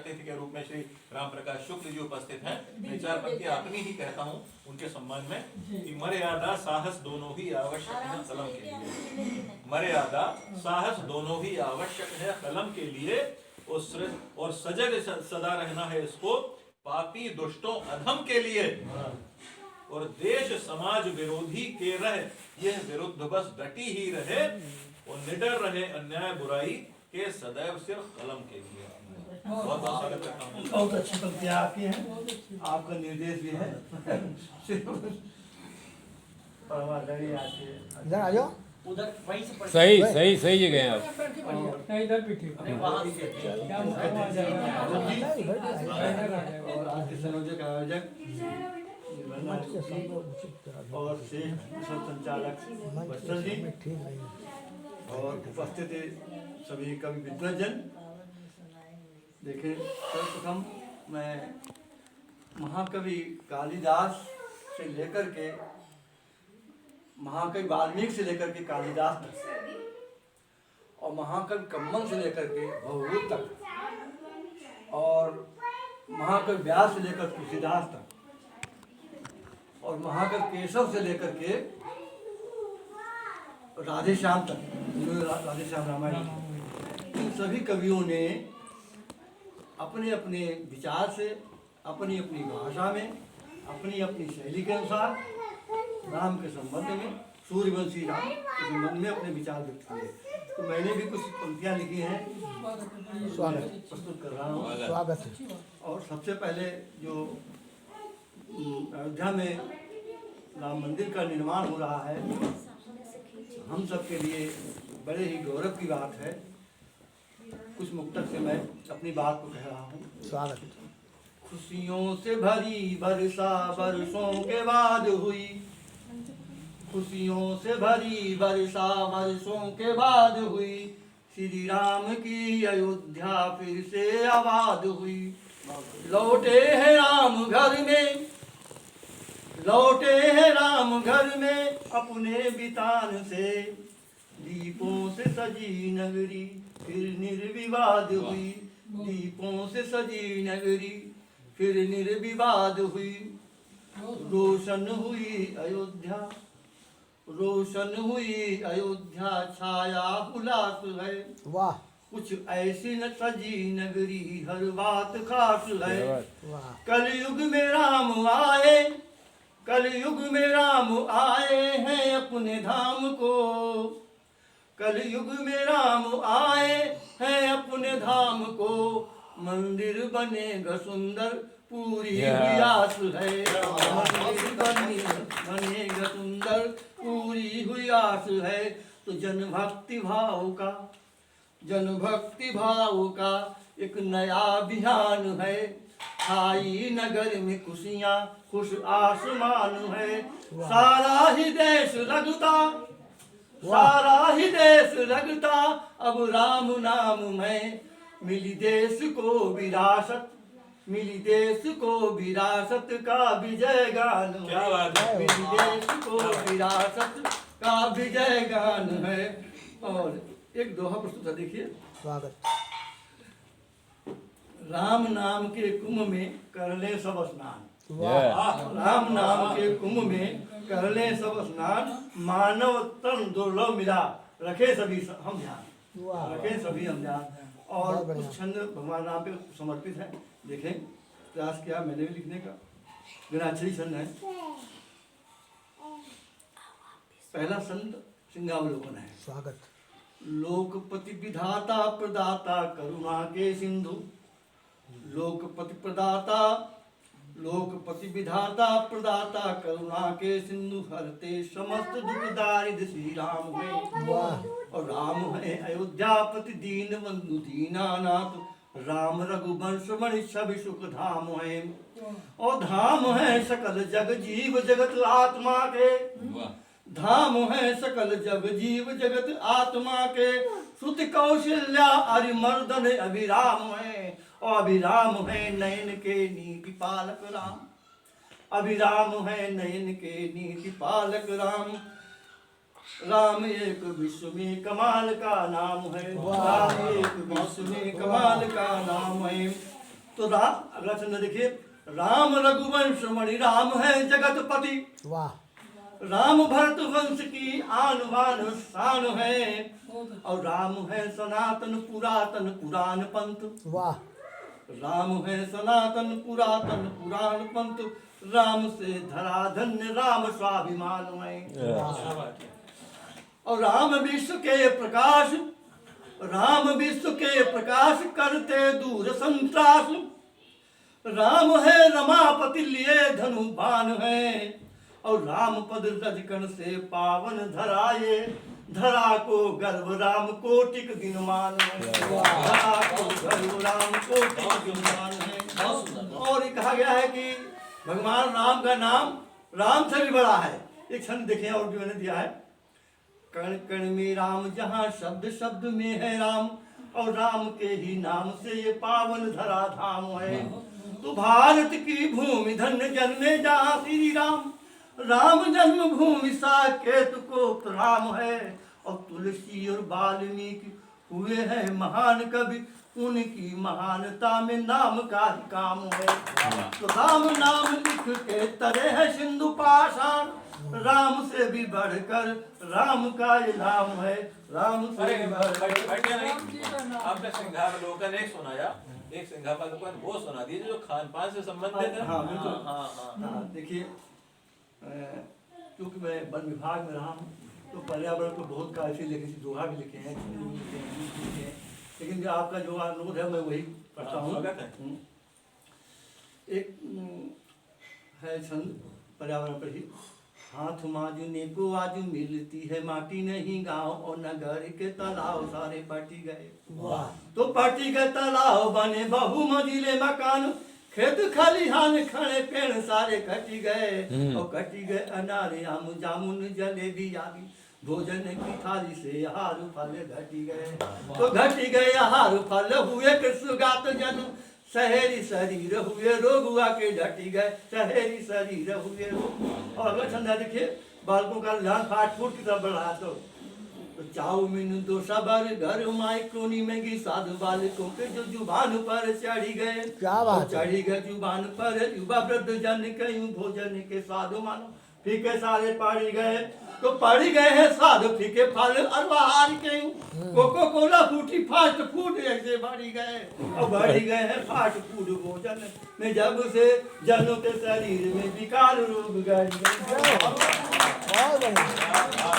अतिथि के रूप में श्री राम प्रकाश शुक्ल जी उपस्थित हैं। मैं चार पंक्तियां अपनी ही कहता हूँ उनके सम्मान में कि मर्यादा साहस दोनों ही आवश्यक है कलम के लिए। मर्यादा साहस दोनों ही आवश्यक है कलम के लिए, और सजग सदा रहना है इसको पापी दुष्टों अधम के लिए। और देश समाज विरोधी के रहे, यह विरुद्ध बस डटी ही रहे, और निडर रहे अन्याय बुराई के सदैव सिर्फ कलम के लिए। बहुत बहुत स्वागत करता हूँ। बहुत अच्छी पंक्तियां आपकी हैं, आपका निर्देश भी है। परमादरणीय आके इधर आ जाओ। उधर वहीं से पढ़- सही सही सही जगह है आप। इधर भी ठीक अरे वहाँ से और आज के संयोजक आयोजक और श्रेष्ठ कुशल संचालक बस्तर जी और उपस्थित सभी कवि विद्वजन। देखिए, सर्वप्रथम मैं महाकवि कालिदास से लेकर के महाकवि वाल्मीकि से लेकर के कालिदास तक और महाकवि कम्मन से लेकर के भवभूत तक और महाकवि व्यास से लेकर तुलसीदास तक और महाकवि केशव से लेकर के राधेश्याम तक, राधेश्याम रामायण, इन सभी कवियों ने अपने अपने विचार से अपनी अपनी भाषा में अपनी अपनी शैली के अनुसार राम के संबंध में, सूर्यवंशी राम के संबंध में अपने विचार व्यक्त किए। तो मैंने भी कुछ पंक्तियाँ लिखी हैं, स्वागत प्रस्तुत कर रहा हूँ। स्वागत है। और सबसे पहले जो अयोध्या में राम मंदिर का निर्माण हो रहा है, हम सब के लिए बड़े ही गौरव की बात है। कुछ मुक्तक से मैं अपनी बात को कह रहा हूँ। स्वागत। खुशियों से भरी वर्षा वर्षों के बाद हुई, खुशियों से भरी वर्षा वर्षों के बाद हुई, श्री राम की अयोध्या फिर से आबाद हुई। लौटे हैं राम घर में, लौटे हैं राम घर में अपने बितान से, दीपों से सजी नगरी फिर निर्विवाद हुई, दीपों से सजी नगरी फिर निर्विवाद हुई। रोशन हुई अयोध्या, रोशन हुई अयोध्या, छाया हुलास है, वाह कुछ ऐसी न सजी नगरी हर बात खास है। वाह। कलयुग में राम आए, कलयुग में राम आए हैं अपने धाम को, कलयुग में राम आए हैं अपने धाम को, मंदिर बनेगा सुंदर पूरी हुई आस है, मंदिर बनेगा सुंदर पूरी हुई आस है। तो जन भक्ति भाव का, जन भक्ति भाव का एक नया अभियान है, आई नगर में खुशियाँ खुश आसमान है। सारा ही देश लगता, सारा ही देश लगता अब राम नाम में, मिली देश को विरासत, मिली देश को विरासत का विजय गान है। क्या बात है। मिली देश को विरासत का विजय गान है। और एक दोहा प्रस्तुत है, देखिए। स्वागत। राम नाम के कुंभ में कर ले सब स्नान, वाह। राम नाम के कुंभ में कर ले सब स्नान, मानव तन दुर्लभ मिला रखे सभी हम ध्यान, वाह। रखे सभी हम ध्यान। और बहुत बढ़िया। कुछ छंद भगवान राम पे समर्पित है। देखें, प्रयास किया मैंने भी लिखने का, गणाक्षरी छंद है। पहला छंद सिंहावलोकन है। स्वागत। लोकपति विधाता प्रदाता करुणा के सिंधु, लोकपति प्रदाता, लोकपति विधाता प्रदाता करुणा के सिंधु, हरते समस्त दुख दारिद्र श्री राम है। वाह। और राम है अयोध्यापति दीन बंधु दीनानाथ, राम रघुवंश मणि सभी सुख धाम है। और धाम है सकल जग जीव जगत आत्मा के, धाम है सकल जग जीव जगत आत्मा के, श्रुति कौशल्या अरिमर्दन अभिराम है। और अभिराम है नयन के नीति पालक राम, अभिराम है नयन के नीति पालक राम। राम एक विश्व में कमाल का नाम है, राम एक विश्व में कमाल का नाम है। तो राम अगला चंद्र देखिए, राम रघुवंश मणि राम है जगतपति, वाह राम भरत वंश की आन बान शान है, और राम है सनातन पुरातन पुराण पंथ, वाह राम है सनातन पुरातन पुराण पंथ, राम से धरा धन्य राम स्वाभिमान है। क्या बात है। और राम विश्व के प्रकाश, राम विश्व के प्रकाश करते दूर संत्रास, राम है रमापति लिए धनु बाण है, और राम पद रजकण से पावन धराए, धरा को गर्व राम कोटिक दिन मान है, धरा को गर्व राम कोटिक दिन मान है। और ये कहा गया है कि भगवान राम का नाम राम से भी बड़ा है। एक छंद देखें और भी मैंने दिया है, कण कण में राम जहाँ शब्द शब्द में है राम, और राम के ही नाम से ये पावन धरा धाम है। तो भारत की भूमि धन्य जन्मे जहाँ श्री राम, राम जन्म भूमि साकेत को राम है, और तुलसी और वाल्मीकि हुए हैं महान कवि, उनकी महानता में नाम का ही काम है। तो राम नाम लिख के तरे है सिंधु पाषाण, राम से भी बढ़कर राम का ये नाम है, राम से अरे भी बढ़कर। बैठे नहीं, आपने सिंहावलोकन एक सुनाया, एक सिंहावलोकन वो सुना दीजिए जो खान पान से संबंधित है। हाँ, बिल्कुल। हाँ। देखिए, क्योंकि मैं वन विभाग में रहा हूँ, तो पर्यावरण को बहुत का ऐसे लिखे, दोहा भी लिखे हैं, छंद भी लिखे हैं, गीत भी लिखे हैं, लेकिन जो आपका जो अनुरोध है मैं वही पढ़ता हूँ। स्वागत है। एक है छंद पर्यावरण पर ही, हाथ माजुने को आज मिलती है माटी नहीं, गांव और नगर के तालाब सारे पटी गए, वाह तो पटी गए तालाब बने बहु मंजिले मकान, खेत खलिहान खड़े पेड़ सारे कटी गए, और कटी गए अनारे आम जामुन जलेबी आदि, भोजन की थाली से आहार फल घटी गए, तो घटी गए आहार फल हुए कृष्णगात जन, सहेरी शरीर हुए रोग हुआ के घटी गए, सहेरी शरीर हुए रोग। और अगला छंद देखिए, बालकों का ध्यान फास्ट फूड की तरफ बढ़ा, तो चाउमीन दो सबर घर माइक्रोनी मैगी साधु बालकों के जो जुबान पर चढ़ी गए, क्या बात है। चढ़ी गए जुबान पर युवा वृद्ध जन कयूं भोजन के स्वाद मानो, फीके सारे पड़ी गए, तो पड़ी गए हैं साधु फीके फल और बाहर के कोको कोला फूटी फास्ट फूड ऐसे बढ़ी गए, और बढ़ी गए हैं फास्ट फूड भोजन में, जब से जनों के शरीर में विकार रोग गए। बहुत बढ़िया।